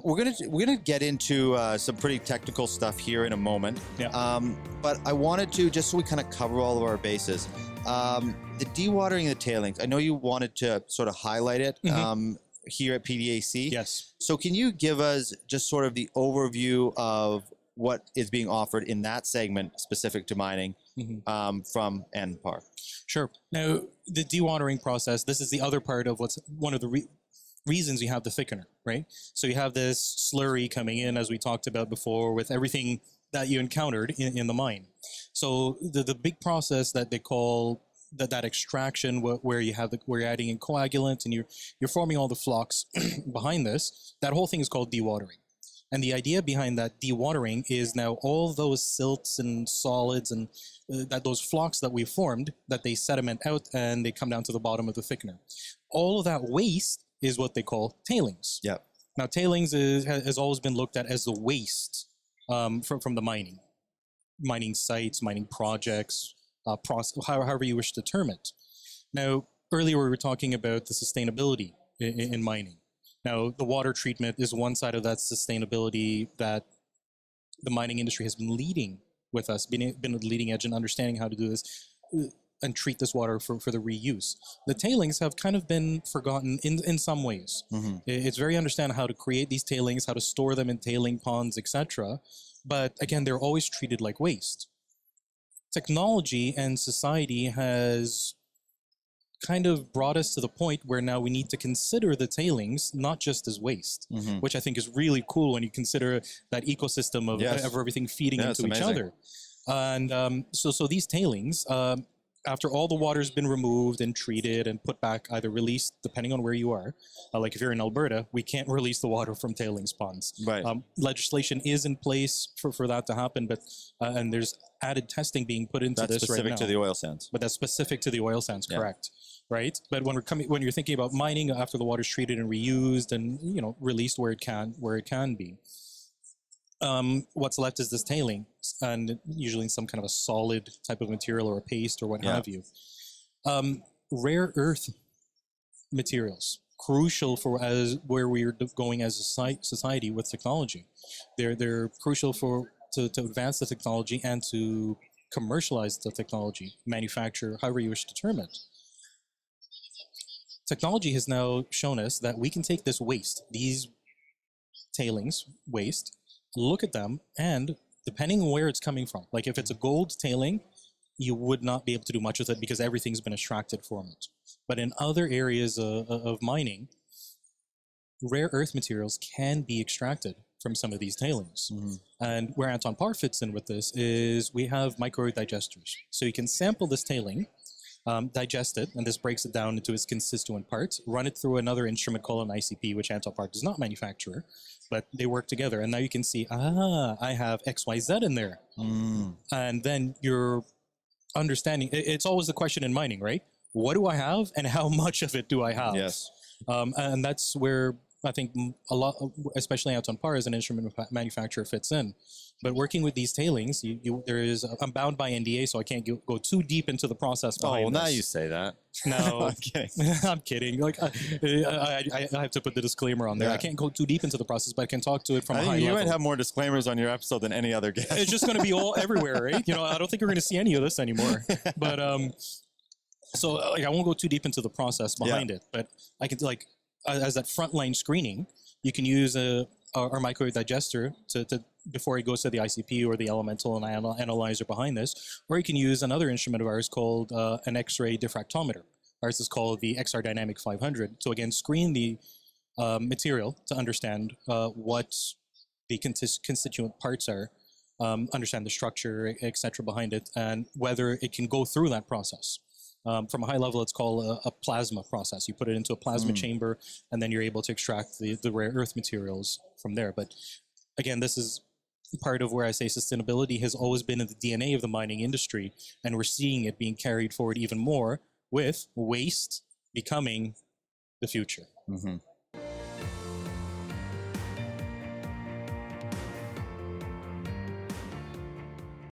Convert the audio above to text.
We're gonna get into some pretty technical stuff here in a moment. Yeah. But I wanted to, just so we kind of cover all of our bases, the dewatering the tailings. I know you wanted to sort of highlight it here at PDAC. Yes. So can you give us just sort of the overview of what is being offered in that segment specific to mining from Anton Paar? Sure. Now, the dewatering process, this is the other part of what's one of the reasons you have the thickener, right? So you have this slurry coming in, as we talked about before, with everything that you encountered in the mine. So the big process that they call that extraction, where you're adding in coagulant and you're forming all the flocks behind this, that whole thing is called dewatering. And the idea behind that dewatering is now all those silts and solids and those flocks that we formed, that they sediment out and they come down to the bottom of the thickener. All of that waste is what they call tailings. Yeah. Now, tailings has always been looked at as the waste from the mining sites, mining projects, however you wish to term it. Now, earlier we were talking about the sustainability in mining. Now, the water treatment is one side of that sustainability that the mining industry has been leading with us, been at the leading edge in understanding how to do this and treat this water for the reuse. The tailings have kind of been forgotten in some ways. It's very understand how to create these tailings, how to store them in tailing ponds, etc. But again, they're always treated like waste. Technology and society has kind of brought us to the point where now we need to consider the tailings not just as waste, which I think is really cool when you consider that ecosystem of everything feeding into each other. And so these tailings, after all the water's been removed and treated and put back, either released, depending on where you are, like if you're in Alberta, we can't release the water from tailings ponds. Right. Legislation is in place for that to happen, but and there's added testing being put into this right now. That's specific to the oil sands. But that's specific to the oil sands, correct? Right. But when you're thinking about mining after the water's treated and reused and released where it can be, what's left is this tailing, and usually some kind of a solid type of material or a paste or what have you. Rare earth materials, crucial for where we're going as a society with technology. They're crucial to advance the technology and to commercialize the technology, manufacture, however you wish to term it. Technology has now shown us that we can take this waste, these tailings waste, look at them, and depending on where it's coming from, like if it's a gold tailing, you would not be able to do much with it because everything's been extracted from it. But in other areas of mining, rare earth materials can be extracted from some of these tailings. And where Anton Paar fits in with this is we have microdigesters. So you can sample this tailing, digest it, and this breaks it down into its constituent parts, run it through another instrument called an ICP, which Anton Paar does not manufacture, but they work together. And now you can see, I have XYZ in there. And then you're understanding, it's always the question in mining, right? What do I have and how much of it do I have? Yes. And that's where I think a lot, especially Anton Paar as an instrument manufacturer, fits in. But working with these tailings, I'm bound by NDA, so I can't go too deep into the process behind now you say that. No, I'm kidding. I'm kidding. Like I have to put the disclaimer on there. I can't go too deep into the process, but I can talk to it from a high level. You might have more disclaimers on your episode than any other guest. It's just going to be all everywhere, right? I don't think you're going to see any of this anymore. But so I won't go too deep into the process behind it, but I can as that frontline screening, you can use our microdigester to before it goes to the ICP or the elemental and analyzer behind this, or you can use another instrument of ours called an X-ray diffractometer. Ours is called the XR Dynamic 500. So again, screen the material to understand what the constituent parts are, understand the structure, etc. behind it, and whether it can go through that process. From a high level, it's called a plasma process. You put it into a plasma chamber, and then you're able to extract the rare earth materials from there. But again, this is part of where I say sustainability has always been in the DNA of the mining industry, and we're seeing it being carried forward even more with waste becoming the future.